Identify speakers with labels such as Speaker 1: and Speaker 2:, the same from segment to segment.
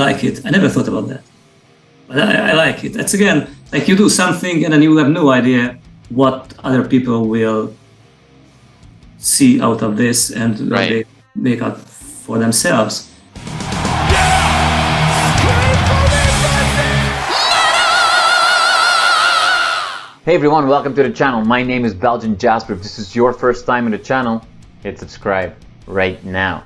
Speaker 1: like it. I never thought about that. But I like it. It's again, like you do something and then you have no idea what other people will see out of this and what they make out for themselves.
Speaker 2: Hey everyone, welcome to the channel. My name is Belgian Jasper. If this is your first time in the channel, hit subscribe right now.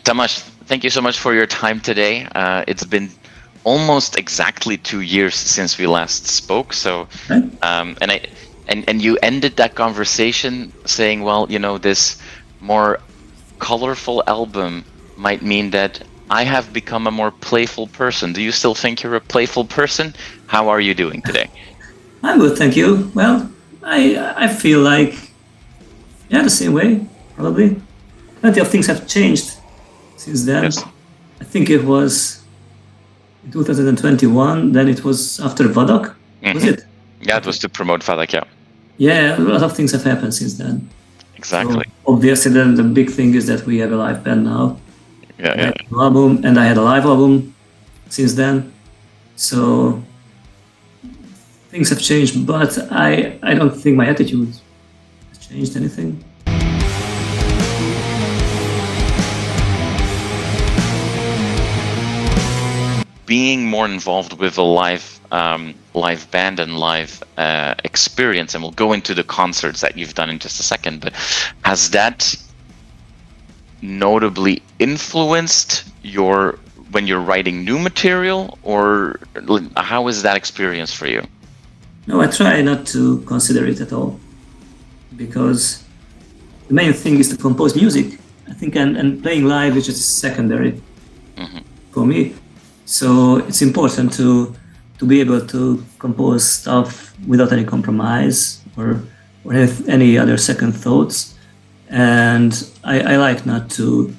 Speaker 3: Tamás, thank you so much for your time today. It's been almost exactly 2 years since we last spoke. So, and you ended that conversation saying, well, you know, this more colorful album might mean that I have become a more playful person. Do you still think you're a playful person? How are you doing today?
Speaker 1: I'm good, thank you. Well, I feel like, yeah, the same way, probably. Plenty of things have changed since then.
Speaker 3: Yes.
Speaker 1: I think it was in 2021, then it was after Vadak, was it?
Speaker 3: Yeah, it was to promote Vadak, yeah.
Speaker 1: Yeah, a lot of things have happened since then.
Speaker 3: Exactly.
Speaker 1: So obviously, then the big thing is that we have a live band now.
Speaker 3: Yeah.
Speaker 1: Album, and I had a live album since then. So things have changed, but I don't think my attitude has changed anything.
Speaker 3: Being more involved with a live band and live experience, and we'll go into the concerts that you've done in just a second, but has that notably influenced when you're writing new material, or how is that experience for you?
Speaker 1: No, I try not to consider it at all, because the main thing is to compose music, I think, and playing live is just secondary for me. So it's important to be able to compose stuff without any compromise or have any other second thoughts. And I like not to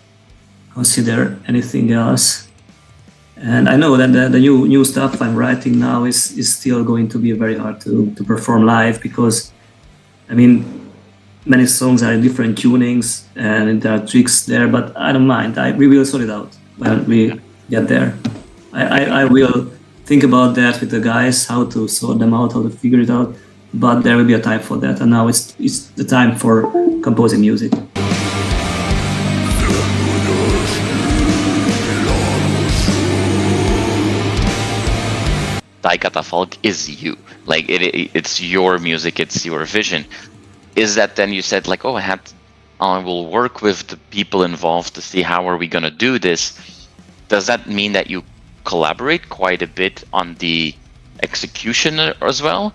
Speaker 1: consider anything else. And I know that the new stuff I'm writing now is still going to be very hard to perform live, because, I mean, many songs are in different tunings and there are tricks there, but I don't mind. We will sort it out when we get there. I will think about that with the guys, how to sort them out, how to figure it out. But there will be a time for that, and now it's the time for composing music.
Speaker 3: Thy Catafalque is you. Like it's your music, it's your vision. Is that then you said like, oh, I will work with the people involved to see how are we going to do this. Does that mean that you collaborate quite a bit on the execution as well?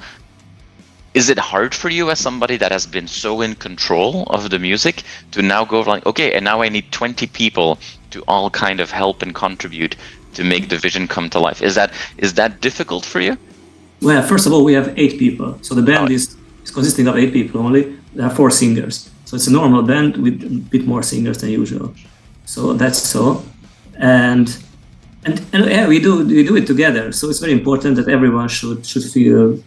Speaker 3: Is it hard for you as somebody that has been so in control of the music to now go like, okay, and now I need 20 people to all kind of help and contribute to make the vision come to life? Is that difficult for you?
Speaker 1: Well, first of all, we have 8 people. So the band is consisting of 8 people only. There are 4 singers. So it's a normal band with a bit more singers than usual. So that's so. And yeah, we do it together. So it's very important that everyone should feel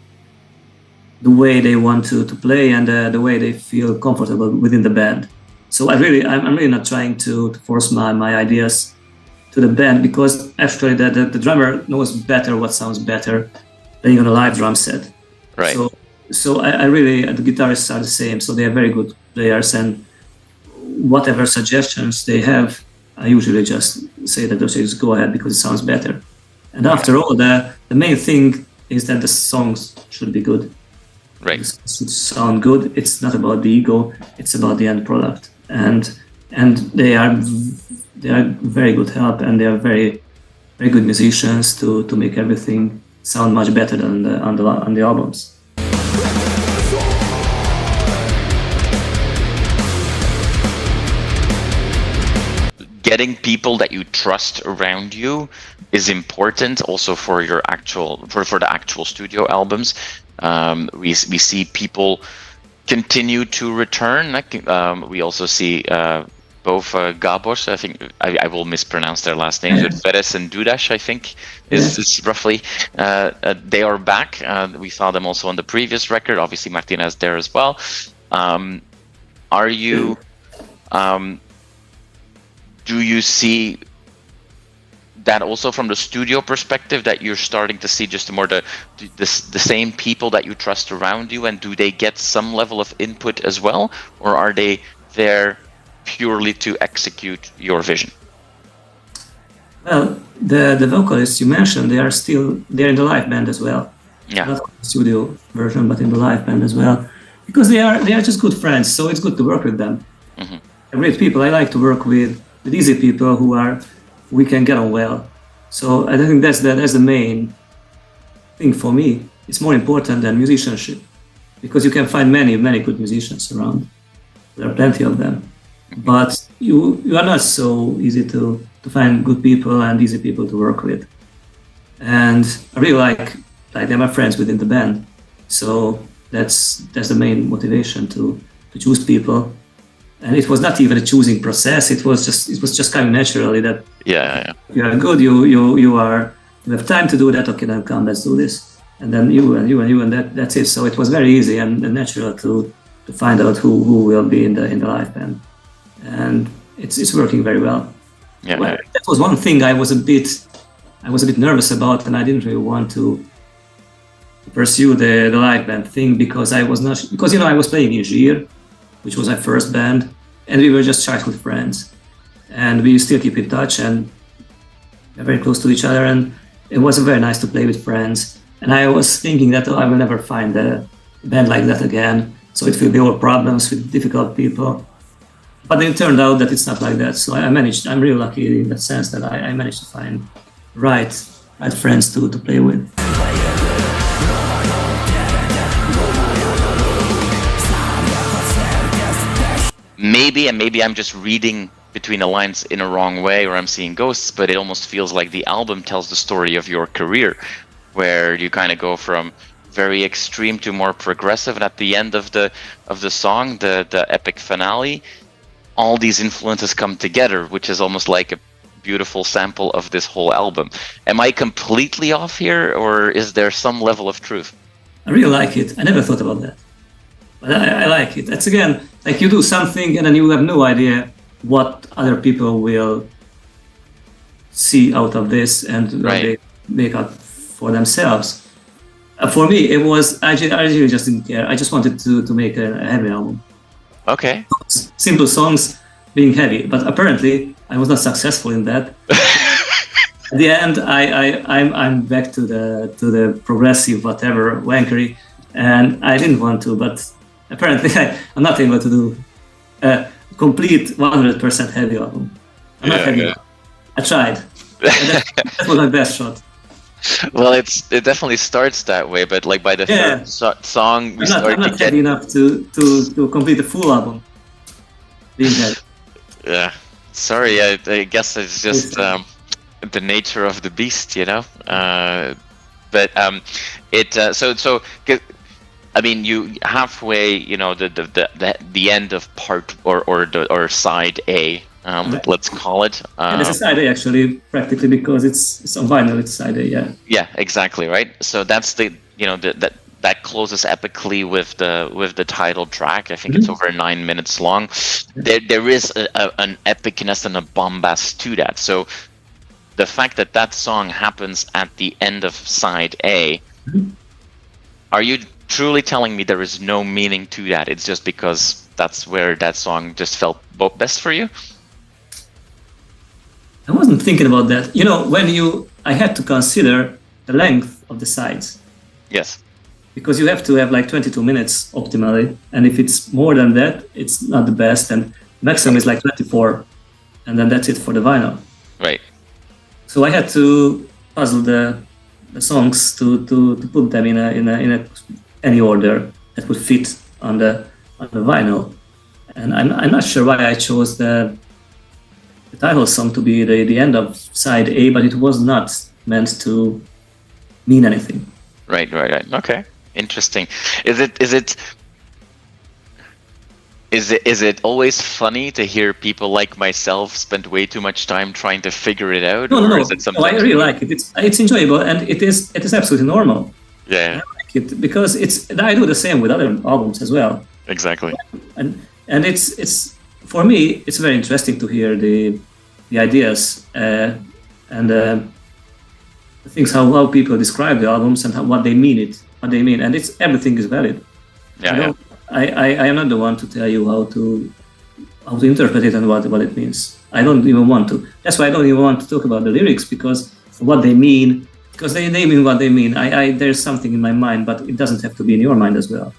Speaker 1: the way they want to play and the way they feel comfortable within the band. So I'm really not trying to force my ideas to the band, because actually the drummer knows better what sounds better than on a live drum set.
Speaker 3: Right.
Speaker 1: So I really, the guitarists are the same. So they are very good players, and whatever suggestions they have, I usually just say that just go ahead because it sounds better. And after all, the main thing is that the songs should be good.
Speaker 3: Right.
Speaker 1: It should sound good. It's not about the ego. It's about the end product. And they are very good help, and they are very, very good musicians to make everything sound much better than on the albums.
Speaker 3: Getting people that you trust around you is important also for your for the actual studio albums. We see people continue to return. We also see both Gabos, I think I will mispronounce their last names, but Veres and Dudas, I think, is roughly, they are back. We saw them also on the previous record, obviously Martinez there as well. are you, do you see that also from the studio perspective, that you're starting to see just more the same people that you trust around you, and do they get some level of input as well, or are they there purely to execute your vision?
Speaker 1: Well, the vocalists you mentioned, they're in the live band as well.
Speaker 3: Yeah.
Speaker 1: Not the studio version, but in the live band as well, because they are just good friends. So it's good to work with them.
Speaker 3: Mm-hmm.
Speaker 1: They're great people. I like to work with easy people we can get on well. So I think that's the main thing for me. It's more important than musicianship, because you can find many good musicians around. There are plenty of them, but you are not so easy to find good people and easy people to work with. And I really like they're my friends within the band. So that's the main motivation to choose people. And it was not even a choosing process. It was just coming naturally that you are good. You have time to do that. Okay, then come, let's do this. And then you and that's it. So it was very easy and natural to find out who will be in the live band, and it's working very well.
Speaker 3: Yeah.
Speaker 1: Well, that was one thing I was a bit nervous about, and I didn't really want to pursue the live band thing because I was playing in Gir, which was my first band, and we were just childhood friends, and we still keep in touch and we're very close to each other, and it was very nice to play with friends. And I was thinking that I will never find a band like that again, so it will be all problems with difficult people. But it turned out that it's not like that. So I'm really lucky in that sense that I managed to find right friends to play with.
Speaker 3: Maybe I'm just reading between the lines in a wrong way, or I'm seeing ghosts, but it almost feels like the album tells the story of your career, where you kind of go from very extreme to more progressive, and at the end of the song, the epic finale, all these influences come together, which is almost like a beautiful sample of this whole album. Am I completely off here, or is there some level of truth?
Speaker 1: I really like it. I never thought about that, but I like it. That's again, like you do something and then you have no idea what other people will see out of this and what they make out for themselves. For me, it was, I really just didn't care. I just wanted to make a heavy album.
Speaker 3: Okay.
Speaker 1: Simple songs being heavy, but apparently I was not successful in that. At the end, I'm back to the progressive whatever wankery, and I didn't want to, but apparently I'm not able to do a complete 100% heavy album. I'm not heavy. I tried. That was my best shot.
Speaker 3: Well, it definitely starts that way, but like by the third song,
Speaker 1: I'm not heavy enough to complete the full album. Being heavy.
Speaker 3: Yeah, sorry. I guess it's just the nature of the beast, you know. But so I mean, you halfway, you know, the end of part or side A. Let's call it.
Speaker 1: And it's a side A actually, practically, because it's on vinyl. It's side A, yeah.
Speaker 3: Yeah, exactly, right. So that's that closes epically with the title track. I think it's over 9 minutes long. There is an epicness and a bombast to that. So the fact that song happens at the end of side A, are you truly telling me there is no meaning to that? It's just because that's where that song just felt best for you?
Speaker 1: I wasn't thinking about that. You know, I had to consider the length of the sides.
Speaker 3: Yes.
Speaker 1: Because you have to have like 22 minutes optimally. And if it's more than that, it's not the best. And maximum is like 24. And then that's it for the vinyl.
Speaker 3: Right.
Speaker 1: So I had to puzzle the songs to put them in any order that would fit on the vinyl. And I'm not sure why I chose the title song to be the end of side A, but it was not meant to mean anything.
Speaker 3: Right. Okay, interesting. Is it always funny to hear people like myself spend way too much time trying to figure it out?
Speaker 1: No.
Speaker 3: Is it
Speaker 1: I really like it. It's enjoyable, and it is absolutely normal.
Speaker 3: Yeah.
Speaker 1: I like it because I do the same with other albums as well.
Speaker 3: Exactly.
Speaker 1: And and it's for me it's very interesting to hear the ideas and the things how people describe the albums and what they mean, and it's everything is valid. I am not the one to tell you how to interpret it and what it means. I don't even want to. That's why I don't even want to talk about the lyrics, because what they mean, because they mean what they mean. There's something in my mind, but it doesn't have to be in your mind as well.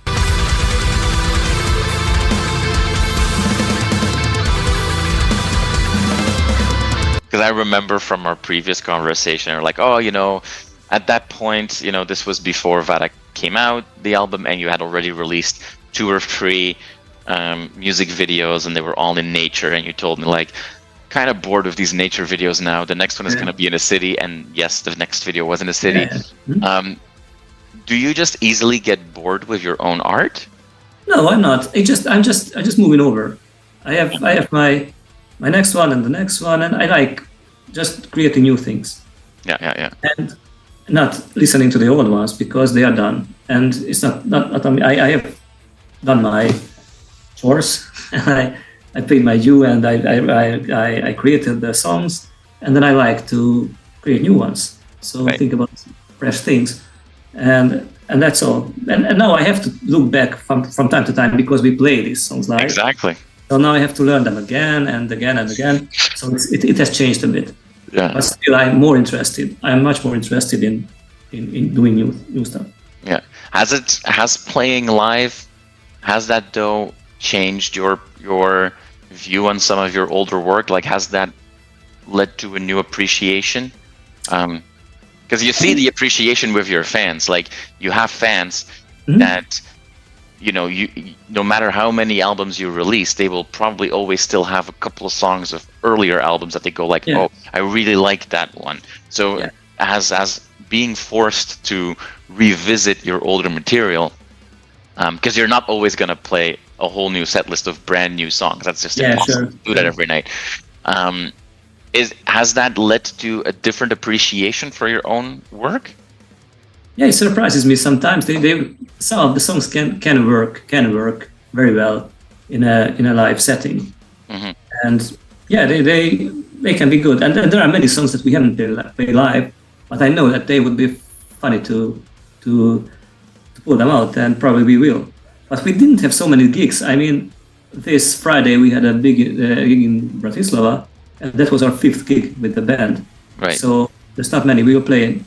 Speaker 3: Because I remember from our previous conversation, we're like, oh, at that point, this was before Vada came out, the album, and you had already released 2 or 3 music videos, and they were all in nature, and you told me, like, kind of bored of these nature videos now. The next one is going to be in a city, and yes, the next video was in a city. Do you just easily get bored with your own art?
Speaker 1: No, I'm not. I'm just moving over. I have my next one and the next one, and I like just creating new things.
Speaker 3: Yeah.
Speaker 1: And not listening to the old ones because they are done. And it's not I have done my chores. I paid my due, and I created the songs, and then I like to create new ones. So think about fresh things, and that's all. And now I have to look back from time to time because we play these songs live.
Speaker 3: Exactly.
Speaker 1: So now I have to learn them again and again and again. So it has changed a bit.
Speaker 3: Yeah.
Speaker 1: But still, I'm much more interested in doing new stuff.
Speaker 3: Yeah. Has playing live, has that though changed your view on some of your older work? Like, has that led to a new appreciation? Because you see the appreciation with your fans. Like, you have fans that, you no matter how many albums you release, they will probably always still have a couple of songs of earlier albums that they go like, oh, I really like that one. So as being forced to revisit your older material, because you're not always going to play a whole new set list of brand new songs. That's just impossible to do that every night. Has that led to a different appreciation for your own work?
Speaker 1: Yeah, it surprises me sometimes. Some of the songs can work very well in a live setting, and they can be good. And there are many songs that we haven't played live, but I know that they would be funny to pull them out, and probably we will. But we didn't have so many gigs. I mean, this Friday we had a big gig in Bratislava, and that was our 5th gig with the band.
Speaker 3: Right.
Speaker 1: So there's not many. We will play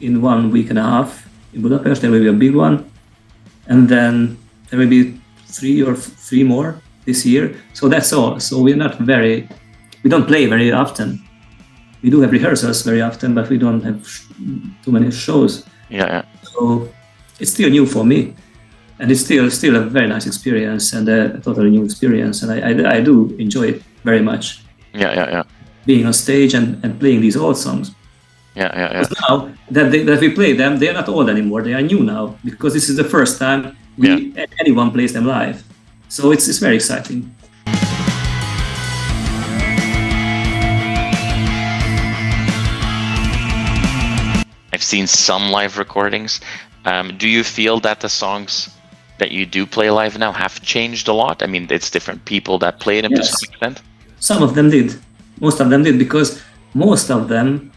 Speaker 1: in 1 week and a half in Budapest. There will be a big one, and then there will be 3 more this year. So that's all. So we don't play very often. We do have rehearsals very often, but we don't have too many shows.
Speaker 3: Yeah.
Speaker 1: So it's still new for me, and it's still a very nice experience and a totally new experience, and I do enjoy it very much.
Speaker 3: Yeah.
Speaker 1: Being on stage and playing these old songs.
Speaker 3: Yeah.
Speaker 1: Because now that we play them, they are not old anymore. They are new now, because this is the first time anyone plays them live. So it's very exciting.
Speaker 3: I've seen some live recordings. Do you feel that the songs that you do play live now have changed a lot? I mean, it's different people that play them to some extent.
Speaker 1: Some of them did. Most of them did, because most of them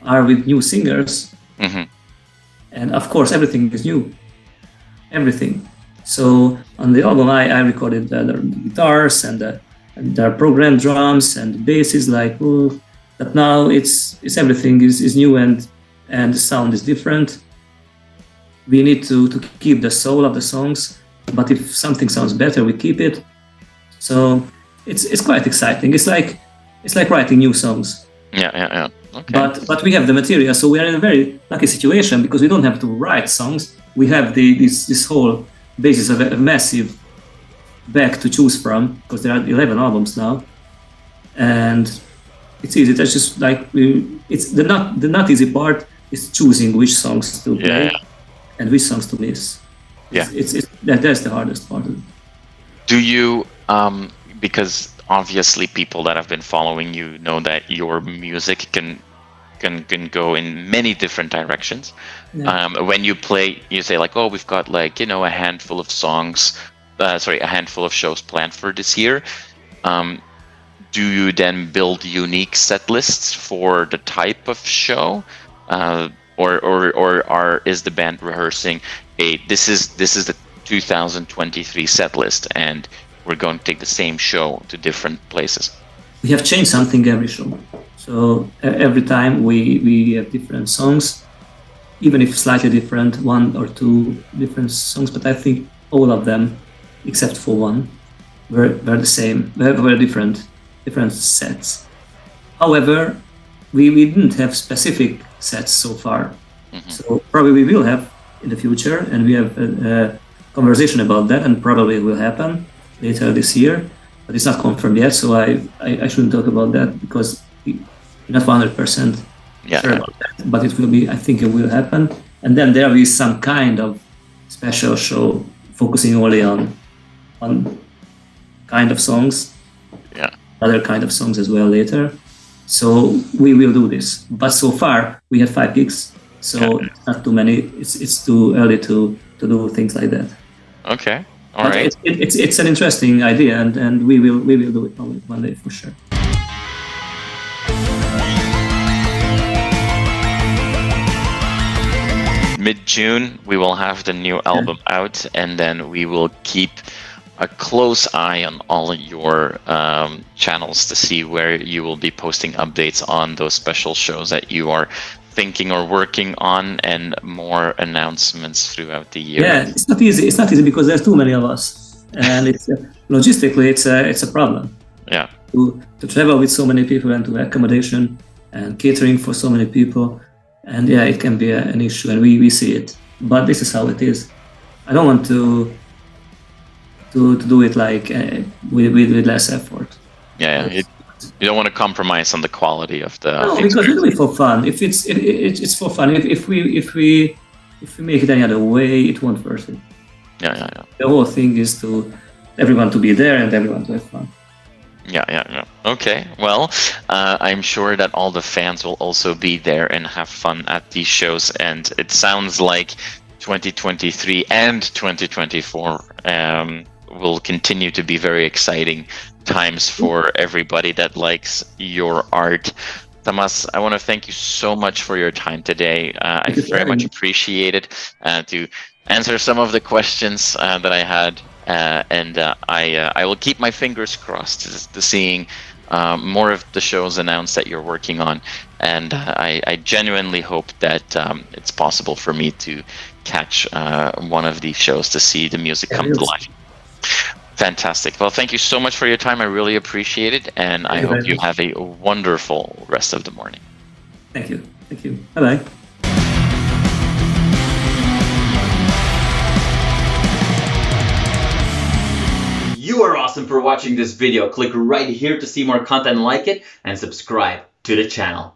Speaker 1: are with new singers. And of course, everything is new. Everything. So on the album, I recorded the guitars and the programmed drums and basses, but now it's everything is new and the sound is different. We need to keep the soul of the songs, but if something sounds better, we keep it. So it's quite exciting. It's like writing new songs.
Speaker 3: Yeah. Okay.
Speaker 1: But we have the material, so we are in a very lucky situation, because we don't have to write songs. We have this whole basis of a massive bag to choose from, because there are 11 albums now, and it's easy. That's just it's the not easy part is choosing which songs to play and which songs to miss.
Speaker 3: Yeah,
Speaker 1: that's the hardest part of it.
Speaker 3: Do you because obviously people that have been following you know that your music can go in many different directions. When you play, you say like, oh, we've got a handful of songs a handful of shows planned for this year. Do you then build unique set lists for the type of show, or is the band rehearsing this is the 2023 set list, and we're going to take the same show to different places?
Speaker 1: We have changed something every show. So every time we have different songs, even if slightly different, 1 or 2 different songs, but I think all of them, except for one, were the same, were different sets. However, we didn't have specific sets so far. So probably we will have in the future, and we have a conversation about that, and probably it will happen later this year, but it's not confirmed yet, so I shouldn't talk about that because we're not 100% sure about that, but it will be, I think it will happen. And then there will be some kind of special show focusing only on kind of songs, other kind of songs as well later. So we will do this, but so far we had 5 gigs, so it's not too many. It's too early to do things like that.
Speaker 3: Okay, all right.
Speaker 1: It's an interesting idea, and we will do it one day for sure.
Speaker 3: Mid-June, we will have the new album out, and then we will keep a close eye on all of your channels to see where you will be posting updates on those special shows that you are thinking or working on, and more announcements throughout the year.
Speaker 1: Yeah, it's not easy. It's not easy because there's too many of us, and it's logistically it's a problem.
Speaker 3: Yeah.
Speaker 1: To travel with so many people, and to accommodation and catering for so many people, and it can be an issue, and we see it. But this is how it is. I don't want to do it like with less effort.
Speaker 3: You don't want to compromise on the quality of the.
Speaker 1: No, because we do it for fun. If it's for fun. If we make it any other way, it won't worth it.
Speaker 3: Yeah.
Speaker 1: The whole thing is to everyone to be there and everyone to have fun.
Speaker 3: Yeah. Okay. Well, I'm sure that all the fans will also be there and have fun at these shows, and it sounds like 2023 and 2024 will continue to be very exciting times for everybody that likes your art. Tamás, I want to thank you so much for your time today. I very much appreciate it to answer some of the questions that I had, and I will keep my fingers crossed to seeing more of the shows announced that you're working on, and I genuinely hope that it's possible for me to catch one of these shows to see the music come to life. Fantastic. Well, thank you so much for your time. I really appreciate it, and I hope you have a wonderful rest of the morning.
Speaker 1: Thank you. Bye-bye.
Speaker 2: You are awesome for watching this video. Click right here to see more content like it, and subscribe to the channel.